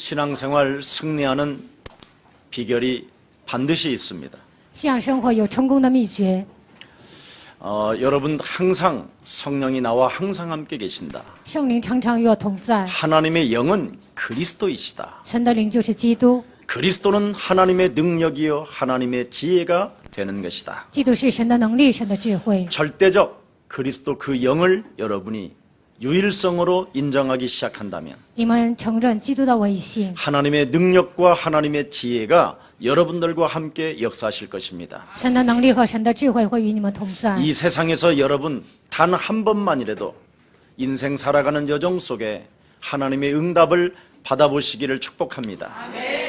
신앙생활 승리하는 비결이 반드시 있습니다. 信仰生活有成功的秘诀。 여러분 항상 성령이 나와 항상 함께 계신다. 圣灵常常与我同在， 하나님의 영은 그리스도이시다. 神的灵就是基督， 그리스도는 하나님의 능력이요 하나님의 지혜가 되는 것이다. 基督是神的能力，神的智慧。 절대적 그리스도 그 영을 여러분이 유일성으로 인정하기 시작한다면 你们承认基督的唯一性， 하나님의 능력과 하나님의 지혜가 여러분들과 함께 역사하실 것입니다. 神的能力和神的智慧会与你们同在。 이 세상에서 여러분 단 한 번만이라도 인생 살아가는 여정 속에 하나님의 응답을 받아보시기를 축복합니다.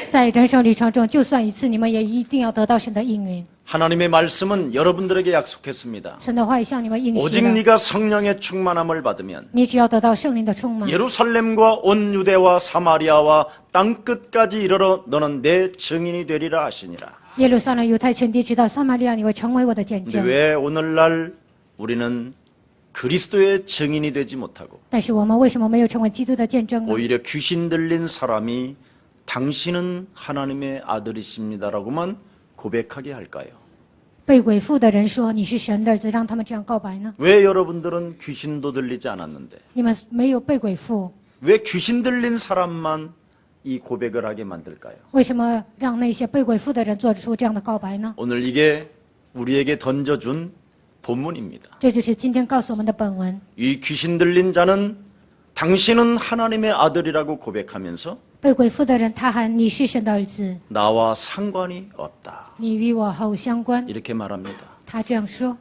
在人生旅程中，就算一次，你们也一定要得到神的应允。 하나님의 말씀은 여러분들에게 약속했습니다. 神的话语向你们应许 오직 了， 네가 성령의 충만함을 받으면 你只要得到圣灵的充满， 예루살렘과 온 유대와 사마리아와 땅끝까지 이르러 너는 내 증인이 되리라 하시니라. 耶路撒冷、犹太全地直到撒玛利亚，你会成为我的见 근데 证。 왜 오늘날 우리는 그리스도의 증인이 되지 못하고 但是我们为什么没有成为基督的见证呢？ 오히려 귀신 들린 사람이 당신은 하나님의 아들이십니다라고만 고백하게 할까요? 被鬼附的人说你是神的儿子，让他们这样告白呢？ 왜 여러분들은 귀신도 들리지 않았는데 你们没有被鬼附， 왜 귀신 들린 사람만 이 고백을 하게 만들까요? 为什么让那些被鬼附的人做出这样的告白呢？ 오늘 이게 우리에게 던져준 본문입니다. 这就是今天告诉我们的本文。 이 귀신 들린 자는 당신은 하나님의 아들이라고 고백하면서 被鬼附的人，他喊你是神的儿子， 나와 상관이 없다. 你与我毫无相关。 이렇게 말합니다. 他这样说。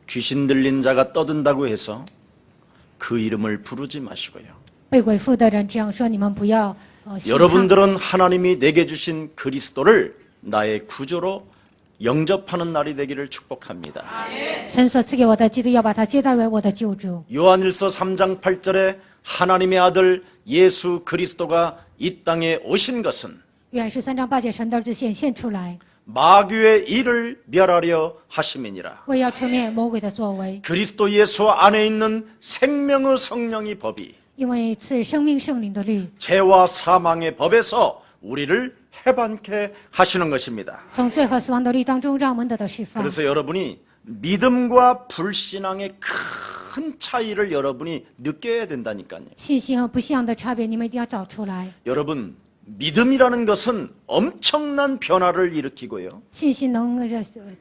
귀신 들린 자가 떠든다고 해서 그 이름을 부르지 마시고요. 被鬼附的人这样说，你们不要信他。 여러분들은 하나님이 내게 주신 그리스도를 나의 구주로 영접하는 날이 되기를 축복합니다. 神所赐给我的基督，要把他接待为我的救主。 요한일서 3장 8절에 하나님의 아들 예수 그리스도가 이 땅에 오신 것은 约翰13章8节，神的儿子显现出来， 마귀의 일을 멸하려 하심이니라. 为要除灭魔鬼的作为， 그리스도 예수 안에 있는 생명의 성령의 법이 因为赐生命圣灵的律， 죄와 사망의 법에서 우리를 해방케 하시는 것입니다. 从罪和死亡的律当中，让我们得到释放。 그래서 여러분이 믿음과 불신앙의 큰 차이를 여러분이 느껴야 된다니까요. 信心和不信仰的差别，你们一定要找出来。 여러분, 믿음이라는 것은 엄청난 변화를 일으키고요. 信心能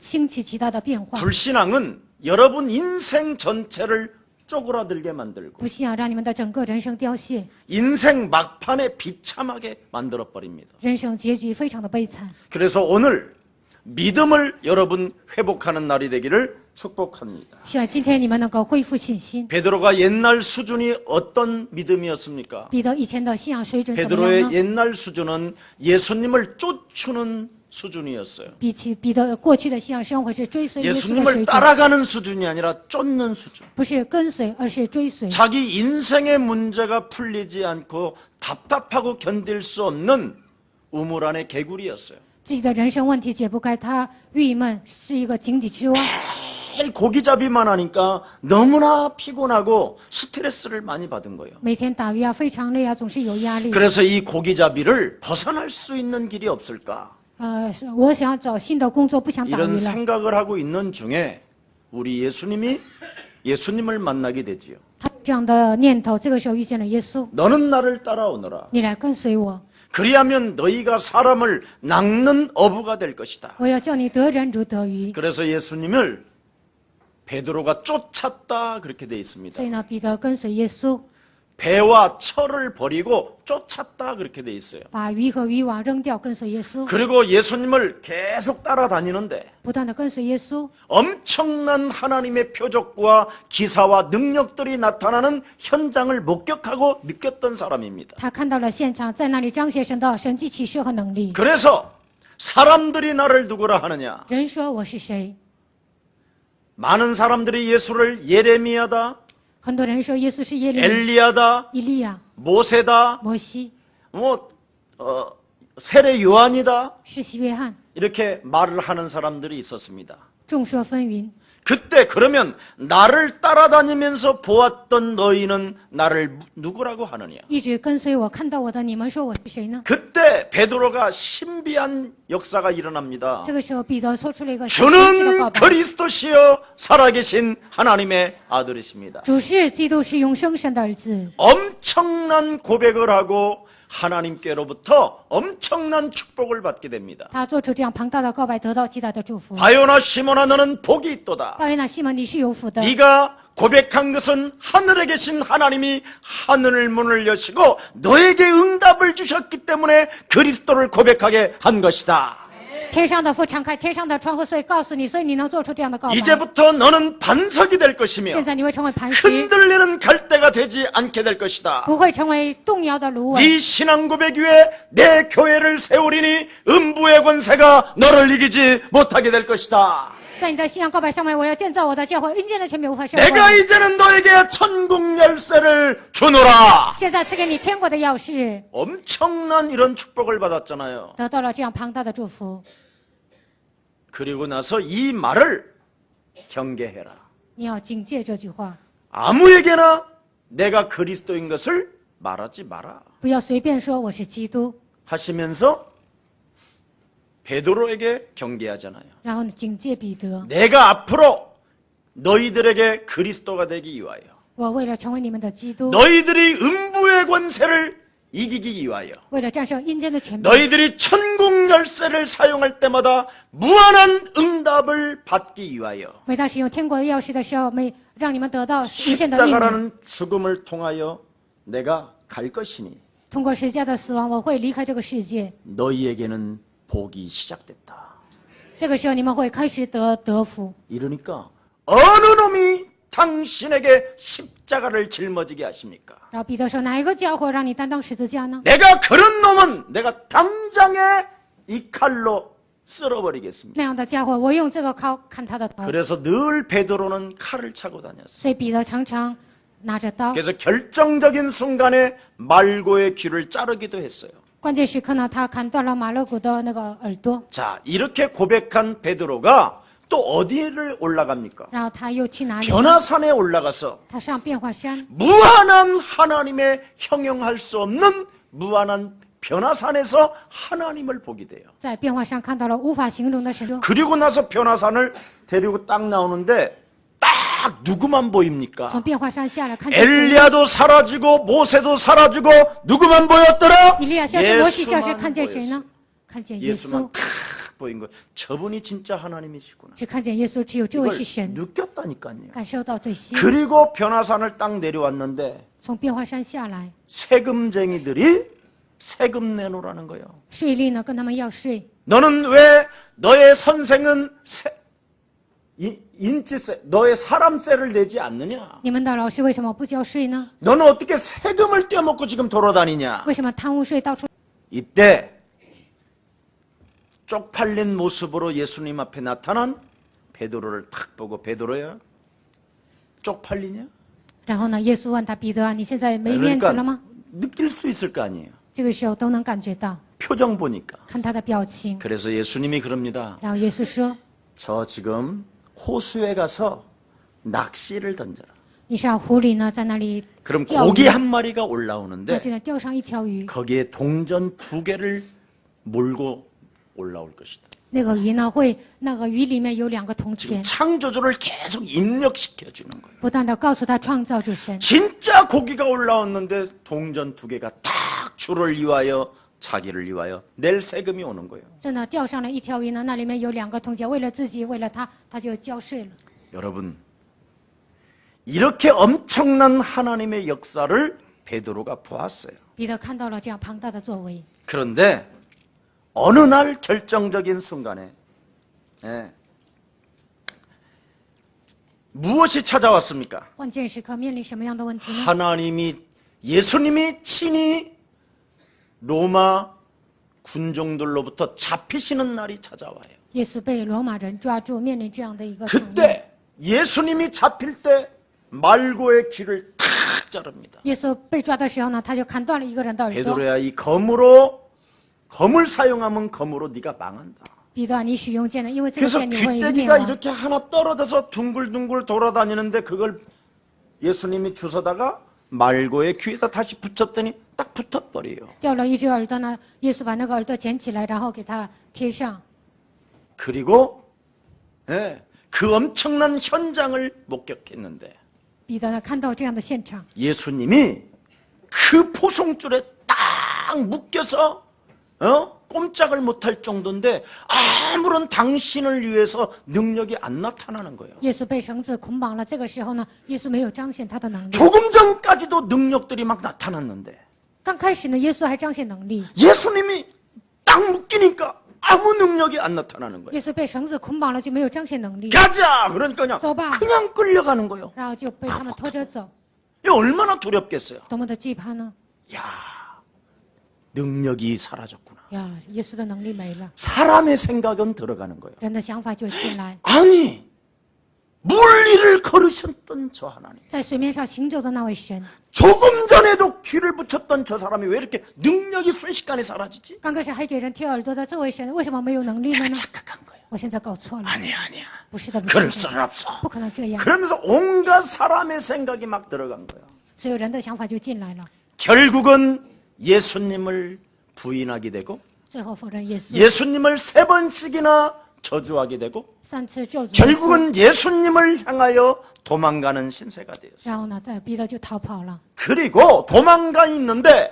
兴起极大的变化， 불신앙은 여러분 인생 전체를 쪼그라들게 만들고 不信仰让你们的整个人生凋谢， 인생 막판에 비참하게 만들어 버립니다. 人生结局非常的悲惨。 그래서 오늘 믿음을 여러분 회복하는 날이 되기를 축복합니다. 希望今天你们能够恢复信心。 베드로가 옛날 수준이 어떤 믿음이었습니까? 彼得以前的信仰水准怎么样 베드로의 呢？ 옛날 수준은 예수님을 쫓추는 수준이었어요. 比起彼得过去的信仰生活是追随耶稣的 예수님을 水准， 따라가는 수준이 아니라 쫓는 수준. 不是跟随，而是追随。 자기 인생의 문제가 풀리지 않고 답답하고 견딜 수 없는 우물 안의 개구리였어요. 自己的人生问题解不开，他郁闷，是一个井底之蛙。 매일 고기잡이만 하니까 너무나 피곤하고 스트레스를 많이 받은 거예요. 每天打鱼啊，非常累啊，总是有压力。 그래서 이 고기잡이를 벗어날 수 있는 길이 없을까? 我想要找新的工作，不想打鱼 이런 了。 생각을 하고 있는 중에 우리 예수님을 만나게 되지요. 他有这样的念头，这个时候遇见了耶稣， 너는 나를 따라오너라. 你来跟随我， 그리하면 너희가 사람을 낚는 어부가 될 것이다. 我要叫你得人如得鱼。 그래서 예수님을 베드로가 쫓았다 그렇게 돼 있습니다. 所以呢，彼得跟随耶稣， 배와 철을 버리고 쫓았다 그렇게 돼 있어요. 把鱼和渔网扔掉，跟随耶稣， 그리고 예수님을 계속 따라다니는데 不断的跟随耶稣。 엄청난 하나님의 표적과 기사와 능력들이 나타나는 현장을 목격하고 느꼈던 사람입니다. 他看到了现场，在那里彰显神的神迹奇事和能力。 그래서 사람들이 나를 누구라 하느냐? 人说我是谁？ 많은 사람들이 예수를 예레미야다, 很多人说耶稣是耶利米、 엘리야다, 以利亚、 모세다, 摩西， 세례 요한이다 世袭约翰， 이렇게 말을 하는 사람들이 있었습니다. 众说纷纭。 그때 그러면 나를 따라다니면서 보았던 너희는 나를 누구라고 하느냐? 一直跟随我看到我的，你们说我是谁呢？ 그때 베드로가 신비한 역사가 일어납니다. 这个时候，彼得说出了一个神奇的告 주는 白： 그리스도시요 살아계신 하나님의 아들이십니다. 主是基督，是永生神的儿子。 엄청난 고백을 하고 하나님께로부터 엄청난 축복을 받게 됩니다. 他做出这样庞大的告白，得到极大的祝福。 바요나 시몬아 너는 복이 있도다. 大约那西门，你是有福的。 네가 고백한 것은 하늘에 계신 하나님이 하늘 문을 여시고 너에게 응답을 주셨기 때문에 그리스도를 고백하게 한 것이다. 天上的父敞开天上的窗户，所以告诉你，所以你能做出这样的告白。 이제부터 너는 반석이 될 것이며 现在你会成为磐石， 흔들리는 갈대가 되지 않게 될 것이다. 不会成为动摇的芦苇。 이 신앙 고백 위에 내 교회를 세우리니 음부의 권세가 너를 이기지 못하게 될 것이다. 在你的信仰告白上面，我要建造我的教会，阴间的权柄无法胜 내가 过。 이제는 너에게 천국 열쇠를 주노라. 现在赐给你天国的钥匙， 엄청난 이런 축복을 받았잖아요. 得到了这样庞大的祝福。 그리고 나서 이 말을 경계해라. 你要警戒这句话， 아무에게나 내가 그리스도인 것을 말하지 마라. 不要随便说我是基督， 하시면서 베드로에게 경계하잖아요. 然后呢，警戒彼得。 내가 앞으로 너희들에게 그리스도가 되기 위하여 我为了成为你们的基督， 너희들이 음부의 권세를 이기기 위하여 为了战胜阴间的权柄， 너희들이 천국 열쇠를 사용할 때마다 무한한 응답을 받기 위하여 每当使用天国的钥匙的时候，让你们得到无限的应允。 십자가라는 죽음을 통하여 내가 갈 것이니 通过十字架的死亡，我会离开这个世界。 너희에게는 복이 시작됐다. 这个时候，你们会开始得福。 이러니까 어느 놈이 당신에게 십자가를 짊어지게 하십니까? 然后彼得说：“哪一个家伙让你担当十字架呢？ 내가 그런 놈은 내가 당장에 이 칼로 쓸어버리겠습니다. 那样的家伙，我用这个刀砍他的头。 그래서 늘 베드로는 칼을 차고 다녔어요. 所以彼得常常拿着刀。 그래서 결정적인 순간에 말고의 귀를 자르기도 했어요. 关键时刻呢，他砍断了马勒古的那个耳朵。 자, 이렇게 고백한 베드로가 또 어디를 올라갑니까? 然后他又去哪里？ 변화산에 올라가서 他上变化山， 무한한 하나님의 형용할 수 없는 무한한 변화산에서 하나님을 보게 돼요. 在变化山看到了无法形容的神。 그리고 나서 변화산을 데리고 딱 나오는데 딱 누구만 보입니까? 从变化山下来，看见谁？ 엘리야도 사라지고 모세도 사라지고 누구만 보였더라? 以利亚消失，摩西消失， 예수만 看见谁 보였어요. 呢？看见耶 예수만 稣， 탁 보인 거예요. 저분이 진짜 하나님이시구나. 只看见耶稣，只有这位 이걸 是神， 느꼈다니까요. 感受到这些。 그리고 변화산을 딱 내려왔는데 从变化山下来， 세금쟁이들이 세금 내놓으라는 거예요. 税吏呢跟他们要税。 너는 왜 너의 선생은 인지세, 너의 사람세를 내지 않느냐? 你们的老师为什么不交税呢？ 너는 어떻게 세금을 떼어먹고 지금 돌아다니냐? 为什么贪污税到处？ 이때 쪽팔린 모습으로 예수님 앞에 나타난 베드로를 탁 보고 베드로야 쪽팔리냐? 然后呢，耶稣问他彼得啊，你现在没面子了 그러니까 吗？ 느낄 수 있을 거 아니에요. 这个时候都能感觉到， 표정 보니까. 看他的表情。 그래서 예수님이 그럽니다. 然后耶稣说 저 지금 호수에 가서 낚시를 던져라. 你上湖里呢，在那里 그럼 钓 고기 鱼， 한 마리가 那 올라오는데 就能钓上一条鱼， 거기에 동전 2개를 몰고 올라올 것이다. 那个鱼呢会，那个鱼里面有2个铜 지금 钱， 창조주를 계속 입력시켜 주는 거예요. 不断的告诉他创造主神。 진짜 고기가 올라왔는데 동전 2개가 딱 주를 위하여 자기를 위하여 낼 세금이 오는 거예요. 真的钓上了一条鱼呢，那里面有2个铜钱，为了自己，为了他，他就交税了。 여러분, 이렇게 엄청난 하나님의 역사를 베드로가 보았어요. 彼得看到了这样庞大的作为， 그런데 어느 날 결정적인 순간에 무엇이 찾아왔습니까? 关键时刻面临什么样的问题呢？ 하나님이 예수님이 친히 로마 군종들로부터 잡히시는 날이 찾아와요. 耶稣被罗马人抓住，面临这样的一个场面。 그때 예수님이 잡힐 때 말고의 귀를 탁 자릅니다. 耶稣被抓的时候呢，他就砍断了一个人的耳朵。 베드로야, 이 검을 사용하면 검으로 네가 망한다. 彼得啊，你使用剑呢，因为这个 그래서 剑你会灭 귀때기가 亡。 이렇게 하나 떨어져서 둥글둥글 돌아다니는데 그걸 예수님이 주워다가 말고의 귀에다 다시 붙였더니 딱 붙어버려요. 掉了一只耳朵呢，耶稣把那个耳朵捡起来，然后给它贴上。 그리고 그 엄청난 현장을 목격했는데 彼得呢，看到这样的现场， 예수님이 그 포송줄에 딱 묶여서 꼼짝을 못할 정도인데 아무런 당신을 위해서 능력이 안 나타나는 거예요. 耶稣被绳子捆绑了。这个时候呢，耶稣没有彰显他的能力。 조금 전까지도 능력들이 막 나타났는데 刚开始呢，耶稣还彰显能力。 예수님이 딱 묶이니까 아무 능력이 안 나타나는 거예요. 耶稣被绳子捆绑了，就没有彰显能力， 가자! 그러니까走吧。 그냥 끌려가는 거예요. 然后就被他们拖着走， 이게 얼마나 두렵겠어요. 多么的惧怕呢？ 야, 능력이 사라졌구나. 呀，耶稣的能力没了， 사람의 생각은 들어가는 거예요. 人的想法就进来。 아니, 물 위를 걸으셨던 저 하나님, 在水面上行走的那位神， 조금 전에도 귀를 붙였던 저 사람이 왜 이렇게 능력이 순식간에 사라지지? 刚开始还给人贴耳朵的这位神，为什么没有能力了呢？ 착각한 거예요. 我现在搞错了， 아니야, 아니야. 不是的，不 그럴 是的， 수는 없어. 不可能这样。 그러면서 온갖 사람의 생각이 막 들어간 거야. 所有人的想法就进来了， 결국은 예수님을 부인하게 되고 最后否认耶稣， 예수님을 3번씩이나 저주하게 되고 3次咒诅耶稣， 결국은 예수님을 향하여 도망가는 신세가 되었어요. 然后呢，彼得就逃跑了。 그리고 도망가 있는데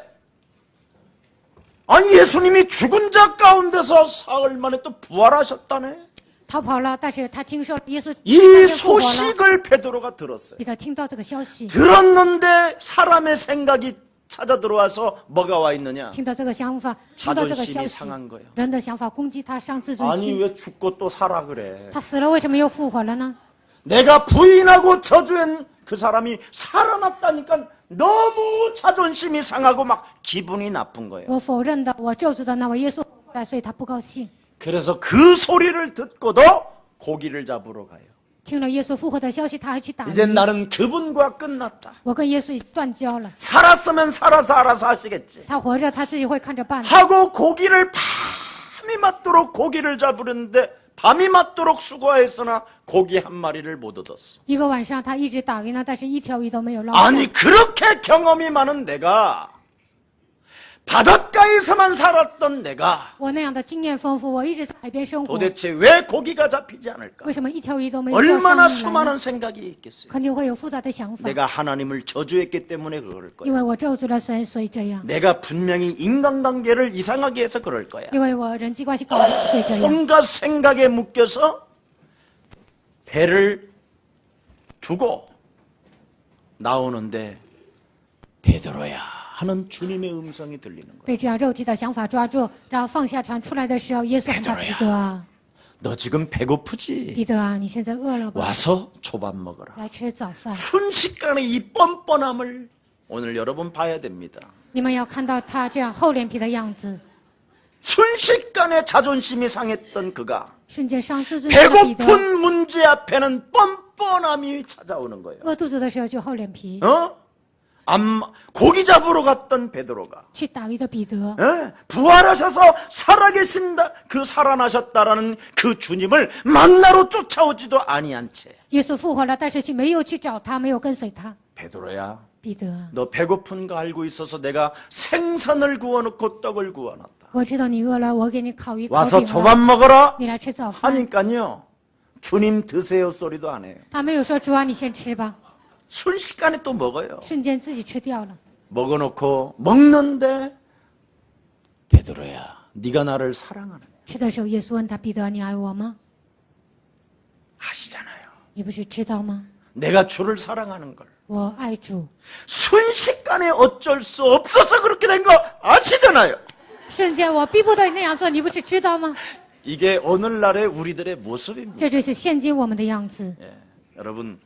아니 예수님이 죽은 자 가운데서 사흘 만에 또 부활하셨다네. 逃跑了，但是他听说耶稣 이 3天复活了， 소식을 베드로가 들었어요. 彼得听到这个消息， 들었는데 사람의 생각이 찾아 들어와서 뭐가 와 있느냐? 听到这个想法，听到这个消 자존심이 息， 상한 거예요. 人的想法攻击他，伤自尊 아니 心。 왜 죽고 또 살아 그래? 他死了，为什么又复活了呢？ 내가 부인하고 저주한 그 사람이 살아났다니까 너무 자존심이 상하고 막 기분이 나쁜 거예요. 我否认的，我咒诅的那位耶稣复活了，所以他不高兴。 그래서 그 소리를 듣고도 고기를 잡으러 가요. 听了耶稣复活的消息，他还去打 이제 鱼。 나는 그분과 끝났다. 我跟耶稣已经断交了， 살았으면 살아서 알아서 하시겠지. 他活着他自己会看着办的。 하고 고기를 밤이 맞도록 고기를 잡으려는데 밤이 맞도록 수고했으나 고기 한 마리를 못 얻었어. 一个晚上他一直打鱼呢，但是一条鱼都没有捞上。 아니 그렇게 경험이 많은 내가 바닷가에서만 살았던 내가 我那样的经验丰富，我一直在海边生活， 도대체 왜 고기가 잡히지 않을까? 为什么一条鱼都没有钓上 얼마나 来呢？ 수많은 생각이 있겠어요. 肯定会有复杂的想法， 내가 하나님을 저주했기 때문에 그럴 因 거야. 为我咒诅了神，所以这样。 내가 분명히 인간관계를 이상하게 해서 그럴 거야. 因为我人际关系搞得，所以这样。 온갖 생각에 묶여서 배를 두고 나오는데 베드로야 하는 주님의 음성이 들리는 거야. 被这样肉体的想法抓住，然后放下船出来的时候，耶稣喊他：“彼得啊， 너 지금 배고프지? 彼得啊，你现在饿了吧？ 와서 초밥 먹어라. 来吃早饭。 순식간에 이 뻔뻔함을 오늘 여러분 봐야 됩니다. 你们要看到他这样厚脸皮的样子， 순식간에 자존심이 상했던 그가 瞬间伤自尊心的彼得， 배고픈 문제 앞에는 뻔뻔함이 찾아오는 거예요. 饿肚子的时候就厚脸皮。 고기 잡으러 갔던 베드로가 去打鱼的彼得， 부활하셔서 살아계신다, 그 살아나셨다라는 그 주님을 만나러 쫓아오지도 아니한 채 耶稣复活了，但是却没有去找他，没有跟随他。 베드로야, 彼得啊， 너 배고픈 거 알고 있어서 내가 생선을 구워놓고 떡을 구워놨다. 我知道你饿了，我给你烤鱼烤 와서 饼 초밥 了， 먹어라 你来吃早饭。 하니까요, 주님 드세요 소리도 안 해요. 他没有说主啊，你先吃吧， 순식간에 또 먹어요. 瞬间自己吃掉了。 먹어놓고 먹는데 베드로야, 네가 나를 사랑하느냐? 吃的时候，耶稣问他：“彼得，你爱我吗？ 아시잖아요. 你不是知道吗？ 내가 주를 사랑하는 걸. 我爱主。 순식간에 어쩔 수 없어서 그렇게 된 거 아시잖아요. 瞬间我逼不得你那样做，你不是知道吗？ 이게 오늘날의 우리들의 모습입니다. 这就是现今我们的样子。 여러분,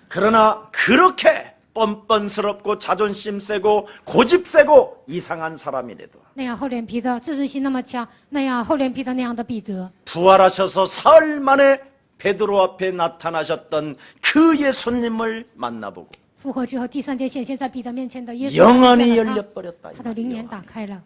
그러나 그렇게 뻔뻔스럽고 자존심 세고 고집 세고 이상한 사람이라도 那样厚脸皮的，自尊心那么强，那样厚脸皮的那样的彼得， 부활하셔서 사흘 만에 베드로 앞에 나타나셨던 그 예수님을 만나보고 复活之后第3天显现在彼得面前的耶稣， 영안이 看见了 열려버렸다. 他的灵眼打开了，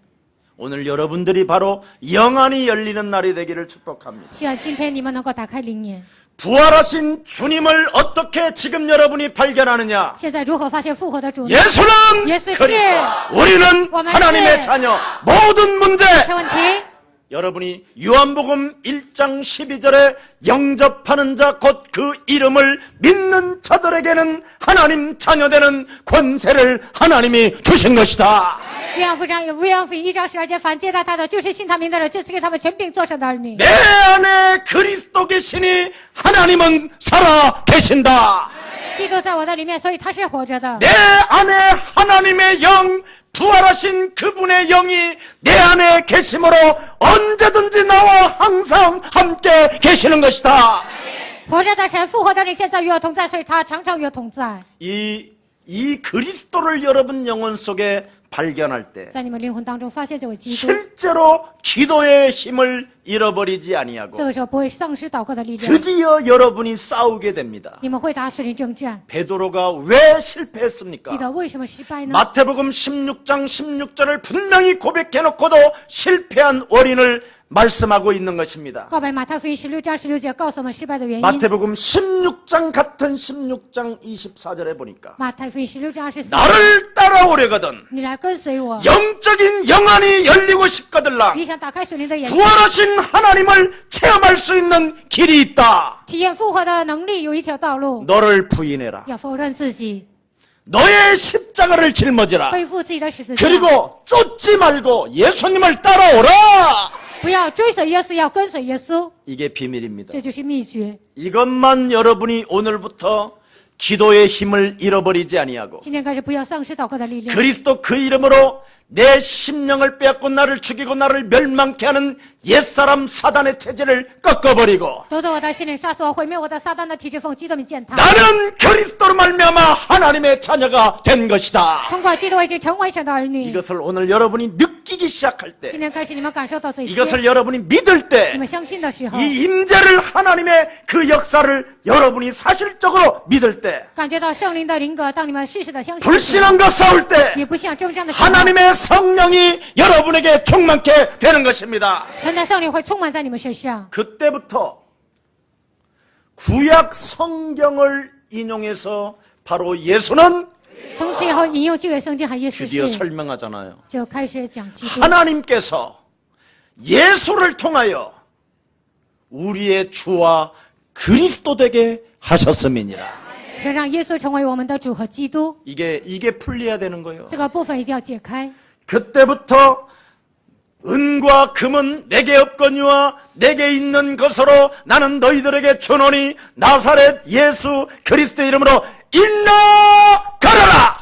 오늘 여러분들이 바로 영안이 열리는 날이 되기를 축복합니다. 希望今天你们能够打开灵眼。 부활하신 주님을 어떻게 지금 여러분이 발견하느냐? 现在如何发现复活的主呢？ 예수는 耶稣是 그리스도. 우리는我们是 하나님의 자녀. 모든 문제 这问题， 여러분이 요한복음 1장 12절에 영접하는 자 곧 그 이름을 믿는 자들에게는 하나님 자녀되는 권세를 하나님이 주신 것이다. 约翰福音1章12节，凡接待他的，就是信他名的人，就赐给他们权柄做神的儿女。 내 안에 그리스도 계시니 하나님은 살아 계신다. 基督在我的里面，所以他是活着的。 내 안에 하나님의 영, 부활하신 그분의 영이 내 안에 계심으로 언제든지 나와 항상 함께 계시는 것이다. 活着的神，复活的灵，现在与我同在，所以他常常与我同在。 이 그리스도를 여러분 영혼 속에 발견할 때 在你们灵魂当中发现这位基督， 실제로 기도의 힘을 잃어버리지 这 아니하고 个时候不会丧失祷告的力量。 드디어 여러분이 싸우게 됩니다. 你们会打属灵征战。 베드로가 왜 실패했습니까? 彼得为什么失败呢？ 마태복음 16장 16절을 분명히 고백해놓고도 실패한 원인을 말씀하고 있는 것입니다. 告白马太福音16章16节告诉我们失败的原因。 마태복음 16장 같은 16장 24절에 보니까 马太福音16章24节， 나를 따라오려거든 你来跟随我， 영적인 영안이 열리고 싶거들랑 你想打开属灵的眼睛， 부활하신 하나님을 체험할 수 있는 길이 있다. 体验复活的能力，有一条道路， 너를 부인해라. 要否认自己， 너의 십자가를 짊어지라. 背负自己的十字架， 그리고 쫓지 말고 예수님을 따라오라. 不要追随耶稣，要跟随耶稣， 이게 비밀입니다. 这就是秘诀。 이것만 여러분이 오늘부터 기도의 힘을 잃어버리지 아니하고 今天开始，不要丧失祷告的力量。 그리스도 그 이름으로 내 심령을 빼앗고 나를 죽이고 나를 멸망케 하는 옛사람 사단의 체질을 꺾어버리고 夺走我的心灵，杀死我，毁灭我的撒旦的体制奉基督名践踏。 나는 그리스도로 말미암아 하나님의 자녀가 된 것이다. 通过基督，我已经成为神的儿女。 이것을 오늘 여러분이 느끼기 시작할 때 今天开始，你们感受到这些， 이것을 여러분이 믿을 你 때 们相信的时候， 이 임재를 하나님의 그 역사를 여러분이 사실적으로 믿을 때 感觉到圣灵的灵格，当你们事实的相信的时候， 불신앙과 싸울 때 也不像征战的时候， 하나님의 성령이 여러분에게 충만케 되는 것입니다. 神的圣灵会充满在你们身上。 그때부터 구약 성경을 인용해서 바로 예수는 从此以后，引用旧约圣经和耶稣 드디어 是， 설명하잖아요. 就开始讲基督。 하나님께서 예수를 통하여 우리의 주와 그리스도 되게 하셨음이니라. 神让耶稣成为我们的主和基督， 이게 풀려야 되는 거예요. 这个部分一定要解开。 그때부터 은과 금은 내게 없거니와 내게 있는 것으로 나는 너희들에게 주노니 나사렛 예수 그리스도 이름으로 일어나 걸어라.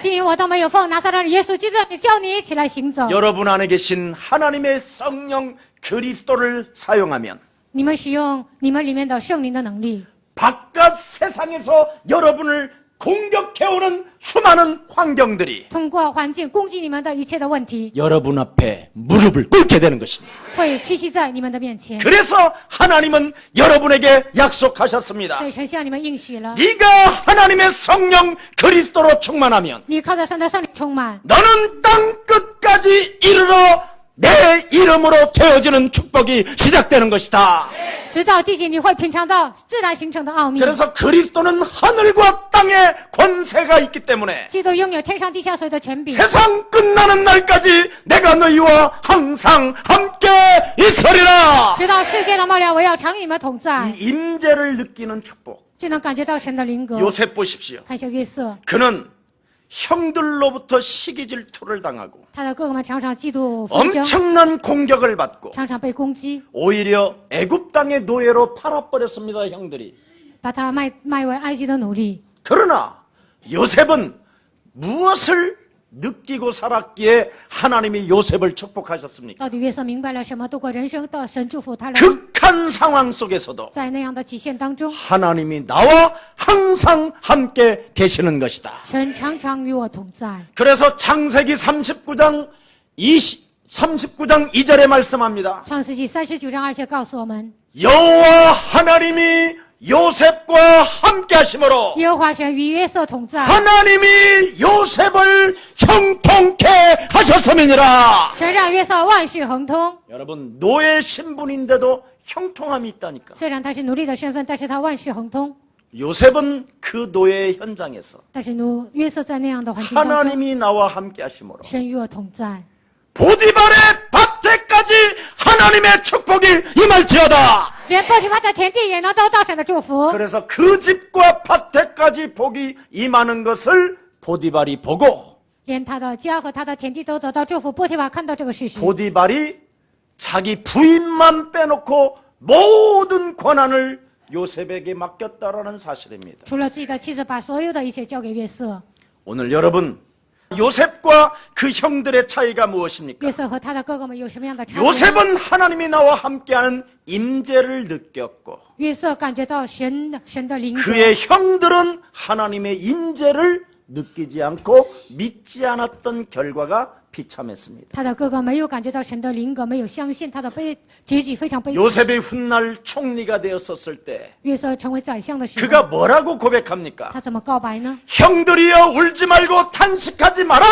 既我都没有奉拿撒勒人耶稣基督的名叫你起来行走。 여러분 안에 계신 하나님의 성령 그리스도를 사용하면 你们使用你们里面的圣灵的能力， 바깥 세상에서 여러분을 공격해오는 수많은 환경들이 通过环境攻击你们的一切的问题， 여러분 앞에 무릎을 꿇게 되는 것입니다. 会屈膝在你们的面前。 그래서 하나님은 여러분에게 약속하셨습니다. 所以神向你们应许了， 네가 하나님의 성령 그리스도로 충만하면 你靠着神的圣灵充满， 너는 땅 끝까지 이르러 내 이름으로 되어지는 축복이 시작되는 것이다. 直到地极，你会品尝到自然形成的奥秘。 그래서 그리스도는 하늘과 땅에 권세가 있기 때문에 基督拥有天上地下所有的权柄， 세상 끝나는 날까지 내가 너희와 항상 함께 있으리라. 直到世界的末了，我要常与你们同在， 이 임재를 느끼는 축복. 就能感觉到神的灵格。 요셉 보십시오. 看一下约瑟， 그는 형들로부터 시기 질투를 당하고 他的哥哥们常常嫉妒纷争， 엄청난 공격을 받고 常常被攻击， 오히려 애굽 땅의 노예로 팔아버렸습니다. 형들이. 把他卖为埃及的奴隶。 그러나 요셉은 무엇을 느끼고 살았기에 하나님이 요셉을 축복하셨습니까? 到底约瑟明白了什么？度过人生的神祝福他了。 극한 상황 속에서도 在那样的极限当中， 하나님이 나와 항상 함께 계시는 것이다. 神常常与我同在。 그래서 창세기 39장 2절에 말씀합니다. 创世纪39章2节告诉我们， 여호와 하나님이 요셉과 함께 하심으로 耶和华神与约瑟同在， 하나님이 요셉을 형통케 하셨음이니라. 神让约瑟万事亨通。 여러분, 노예 신분인데도 형통함이 있다니까. 虽然他是奴隶的身份，但是他万事亨通。 요셉은 그 노예 현장에서 但是约瑟在那样的环境当中， 하나님이 나와 함께 하심으로 神与我同在。 보디발의 밭에까지 하나님의 축복이 임할지어다. 连波提乏的田地也能得到神的祝福。 그래서 그 집과 밭에까지 복이 임하는 것을 보디발이 보고 连他的家和他的田地都得到祝福。波提乏看到这个事实， 보디발이 자기 부인만 빼놓고 모든 권한을 요셉에게 맡겼다라는 사실입니다. 除了自己的妻子，把所有的一切交给约瑟。 오늘 여러분, 요셉과 그 형들의 차이가 무엇입니까? 约瑟和他的哥哥们有什么样的差别？ 요셉은 하나님이 나와 함께하는 임재를 느꼈고 约瑟感觉到神的灵格， 그의 형들은 하나님의 임재를 느끼지 않고 믿지 않았던 결과가 비참했습니다. 他的哥哥没有感觉到神的灵格，没有相信，他的结局非常悲惨。 요셉이 훗날 총리가 되었었을 때 约瑟成为宰相的时 그가 候， 뭐라고 고백합니까? 他怎么告白呢？ 형들이여 울지 말고 탄식하지 哥 마라.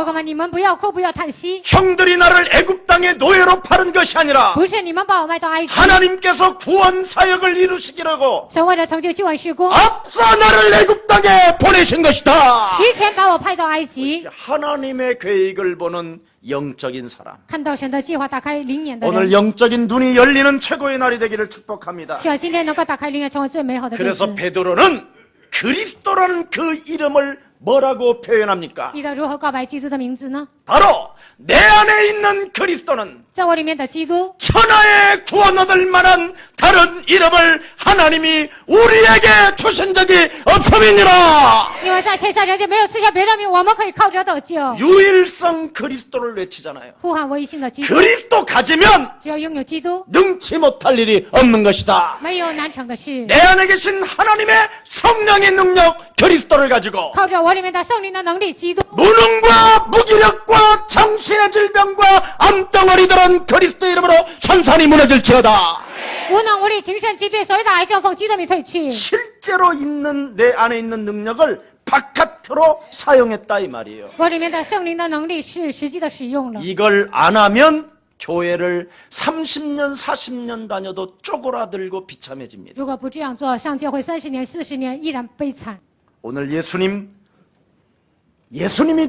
哥们，你们不要哭，不要叹息， 형들이 나를 애굽 땅의 노예로 파는 것이 아니라 不是你们把我卖到埃及， 하나님께서 구원 사역을 이루시기라고 神为了成就救恩事工， 앞서 나를 애굽 땅에 보내신 것이다. 提前把我派到埃及。 하나님의 계획을 보는 영적인 사람. 看到神的计划，打开灵眼的 오늘 人， 영적인 눈이 열리는 최고의 날이 되기를 축복합니다. 希望今天能够打开灵眼，成为最美好的日 그래서 子。 베드로는 그리스도라는 그 이름을 뭐라고 표현합니까? 彼得如何告白基督的名字呢？ 바로 내 안에 있는 그리스도는 在我里面的基督， 천하에 구원 얻을 만한 다른 이름을 하나님이 우리에게 주신 적이 없음이니라. 因为在天下人间没有赐下别的名，我们可以靠着得救。 유일성 그리스도를 외치잖아요. 呼喊唯一性的基督， 그리스도 가지면 只要拥有基督， 능치 못할 일이 없는 것이다. 没有难成的事。 내 안에 계신 하나님의 성령의 능력 그리스도를 가지고 靠着我里面的圣灵的能力，基督， 무능과 무기력과 정신의 질병과 암덩어리들은 그리스도 이름으로 천천히 무너질지어다. 无能无力、精神疾病，所有的癌症奉基督名退去。 실제로 있는 내 안에 있는 능력을 바깥으로 사용했다 이 말이에요. 我里面的圣灵的能力是实际的使用了。 이걸 안 하면 교회를 30년 40년 다녀도 쪼그라들고 비참해집니다. 如果不这样做，上教会30年、40年依然悲惨。 오늘 예수님이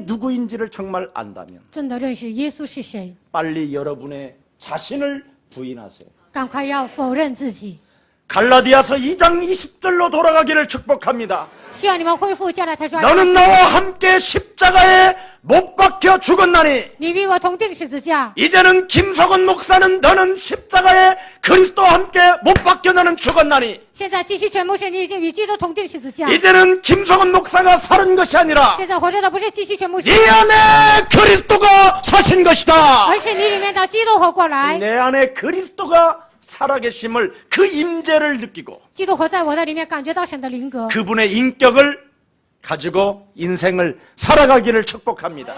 누구인지를 정말 안다면 真的认识耶稣是谁， 빨리 여러분의 자신을 부인하세요. 赶快要否认自己。 갈라디아서 2장 20절로 돌아가기를 축복합니다. 希望你们恢复加拉太书。 너는 나와 함께 십자가에 못 박혀 죽었나니 你与我同定十字架。 이제는 김석원 목사는 너는 십자가에 그리스도와 함께 못 박혀 너는 죽었나니 现在继续全牧师，你已经与基督同定十字架。 이제는 김석원 목사가 사는 것이 아니라 现在活着的不是继续全牧师， 이 안에 그리스도가 사신 것이다. 而是你里面的基督活过来。 내 안에 그리스도가 살아계심을 그 임재를 느끼고 基督活在我的里面，感觉到神的灵格， 그분의 인격을 가지고 인생을 살아가기를 축복합니다.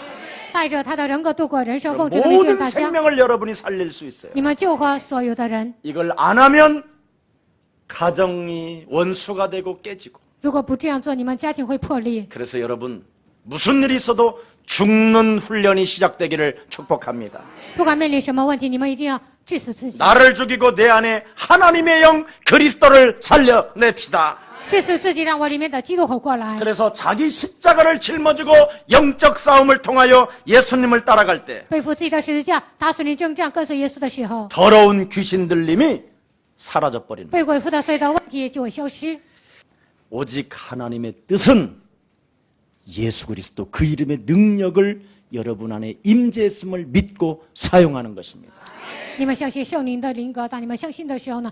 带着他的人格度过人生，奉旨的名劝 모든 大家， 생명을 여러분이 살릴 수 있어요. 你们救活所有的人。 이걸 안 하면 가정이 원수가 되고 깨지고 如果不这样做，你们家庭会破裂。 그래서 여러분 무슨 일이 있어도 죽는 훈련이 시작되기를 축복합니다. 不管面临什么问题，你们一定要致死自己， 나를 죽이고 내 안에 하나님의 영 그리스도를 살려냅시다. 致死自己，让我里面的基督活过来。 그래서 자기 십자가를 짊어지고 영적 싸움을 통하여 예수님을 따라갈 때 背负自己的十字架，打属灵征战，跟随耶稣的时候， 더러운 귀신 들림이 사라져버립니다. 被鬼附的所有的问题就会消失。 오직 하나님의 뜻은 예수 그리스도 그 이름의 능력을 여러분 안에 임재했음을 믿고 사용하는 것입니다. 你们相信圣灵的灵格，当你们相信的时候呢，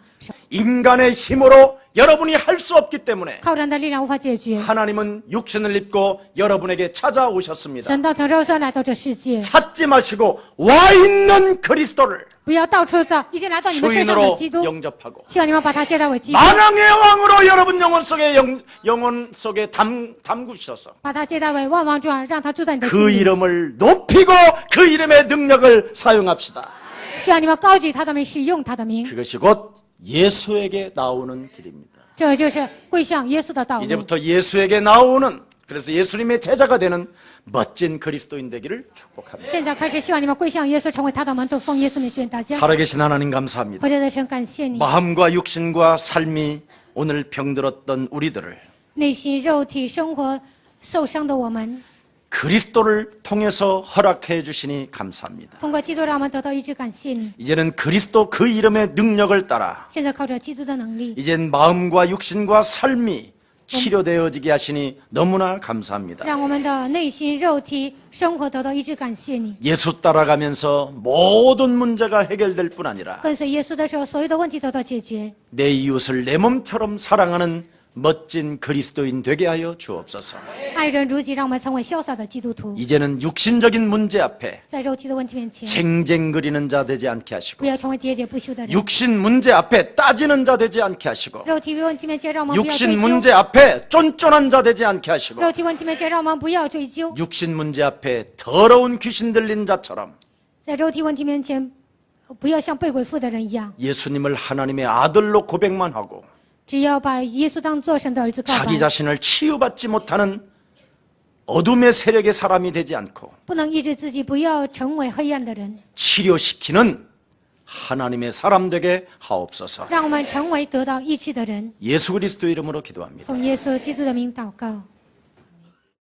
인간의 힘으로 여러분이 할 수 없기 때문에 靠人的力量无法解决。 하나님은 육신을 입고 여러분에게 찾아오셨습니다. 神道成肉身来到这世界， 찾지 마시고 와 있는 그리스도를 不要到处找已经来到你们身上的 주인으로 基督， 영접하고 希望你们把他接待为基督， 만왕의 왕으로 여러분 영혼 속에 담그셔서 把他接待为万王之王，让他住在你的心 그 里。 이름을 높이고 그 이름의 능력을 사용합시다. 希望你们高举他的名，使用他的名， 그것이 곧 예수에게 나오는 길입니다. 这就是归向耶稣的道路。 이제부터 예수에게 나오는, 그래서 예수님의 제자가 되는 멋진 그리스도인 되기를 축복합니다. 现在开始，希望你们归向耶稣，成为他的门徒，奉耶稣名祝愿大家。 살아계신 하나님 감사합니다. 活着的神，感谢你， 마음과 육신과 삶이 오늘 병들었던 우리들을 内心、肉体、生活受伤的我们， 그리스도를 통해서 허락해 주시니 감사합니다. 通过基督让我们得到医治，感谢你。 이제는 그리스도 그 이름의 능력을 따라 现在靠着基督的能力， 이젠 마음과 육신과 삶이 치료되어지게 하시니 너무나 감사합니다. 让我们的内心、肉体、生活得到医治，感谢你。 예수 따라가면서 모든 문제가 해결될 뿐 아니라 跟随耶稣的时候，所有的问题得到解决。 내 이웃을 내 몸처럼 사랑하는 멋진 그리스도인 되게 하여 주옵소서. 爱人如己，让我们成为潇洒的基督徒。 이제는 육신적인 문제 앞에 在肉体的问题面前， 쟁쟁거리는 자 되지 않게 不 하시고 要成为喋喋不休的人。 육신 문제 앞에 따지는 자 되지 않게 하시고 肉体问题面前，让我们不要追 육신 究。 문제 앞에 쫀쫀한 자 되지 않게 하시고 肉体问题面前，让我们不要追究。 육신 문제 앞에 더러운 귀신 들린 자처럼 在肉体问题面前，不要像被鬼附的人一样， 예수님을 하나님의 아들로 고백만 하고 只要把耶稣当作神的儿子告白， 자기 자신을 치유받지 못하는 어둠의 세력의 사람이 되지 않고 不能抑制自己，不要成为黑暗的人， 치료시키는 하나님의 사람 되게 하옵소서. 让我们成为得到医治的人。 예수 그리스도 이름으로 기도합니다. 奉耶稣基督的名祷告。